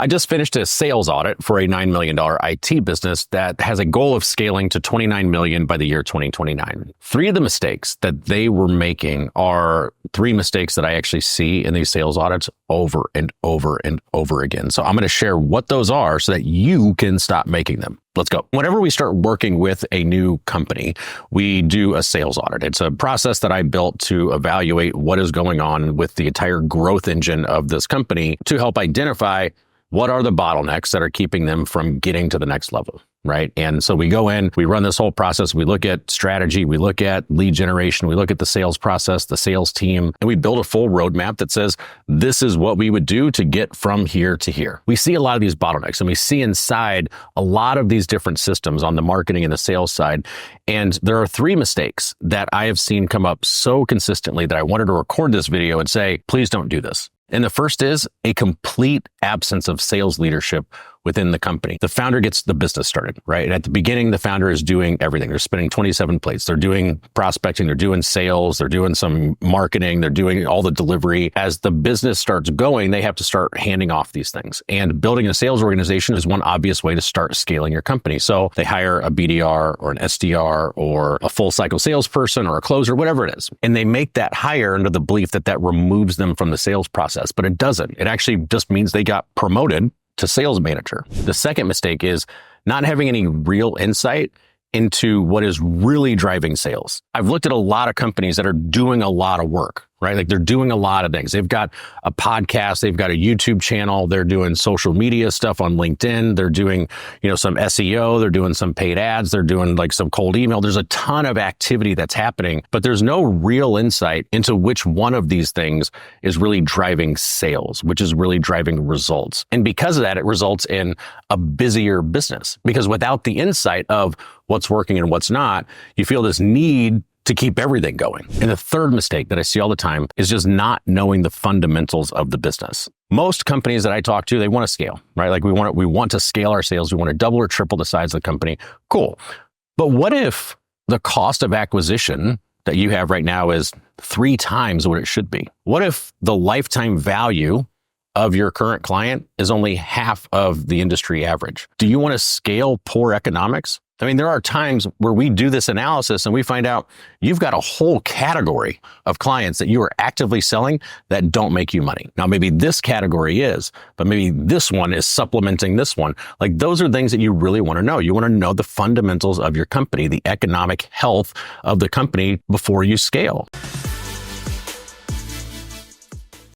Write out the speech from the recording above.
I just finished a sales audit for a $9 million IT business that has a goal of scaling to $29 million by the year 2029. Three of the mistakes that they were making are three mistakes that I actually see in these sales audits over and over and over again. So I'm going to share what those are so that you can stop making them. Let's go. Whenever we start working with a new company, we do a sales audit. It's a process that I built to evaluate what is going on with the entire growth engine of this company to help identify what are the bottlenecks that are keeping them from getting to the next level, right? And so we go in, we run this whole process, we look at strategy, we look at lead generation, we look at the sales process, the sales team, and we build a full roadmap that says, this is what we would do to get from here to here. We see a lot of these bottlenecks and we see inside a lot of these different systems on the marketing and the sales side. And there are three mistakes that I have seen come up so consistently that I wanted to record this video and say, please don't do this. And the first is a complete absence of sales leadership within the company. The founder gets the business started, right? And at the beginning, the founder is doing everything. They're spinning 27 plates. They're doing prospecting. They're doing sales. They're doing some marketing. They're doing all the delivery. As the business starts going, they have to start handing off these things. And building a sales organization is one obvious way to start scaling your company. So they hire a BDR or an SDR or a full cycle salesperson or a closer, whatever it is. And they make that hire under the belief that that removes them from the sales process, but it doesn't. It actually just means they got promoted to sales manager. The second mistake is not having any real insight into what is really driving sales. I've looked at a lot of companies that are doing a lot of work, right? Like they're doing a lot of things. They've got a podcast, they've got a YouTube channel, they're doing social media stuff on LinkedIn, they're doing, some SEO, they're doing some paid ads, they're doing like some cold email. There's a ton of activity that's happening, but there's no real insight into which one of these things is really driving sales, which is really driving results. And because of that, it results in a busier business because without the insight of what's working and what's not, you feel this need to keep everything going. And the third mistake that I see all the time is just not knowing the fundamentals of the business. Most companies that I talk to, they want to scale, right? Like we want to scale our sales. We want to double or triple the size of the company. Cool. But what if the cost of acquisition that you have right now is 3 times what it should be? What if the lifetime value of your current client is only half of the industry average? Do you want to scale poor economics? I mean, there are times where we do this analysis and we find out you've got a whole category of clients that you are actively selling that don't make you money. Now, maybe this category is, but maybe this one is supplementing this one. Like those are things that you really want to know. You want to know the fundamentals of your company, the economic health of the company before you scale.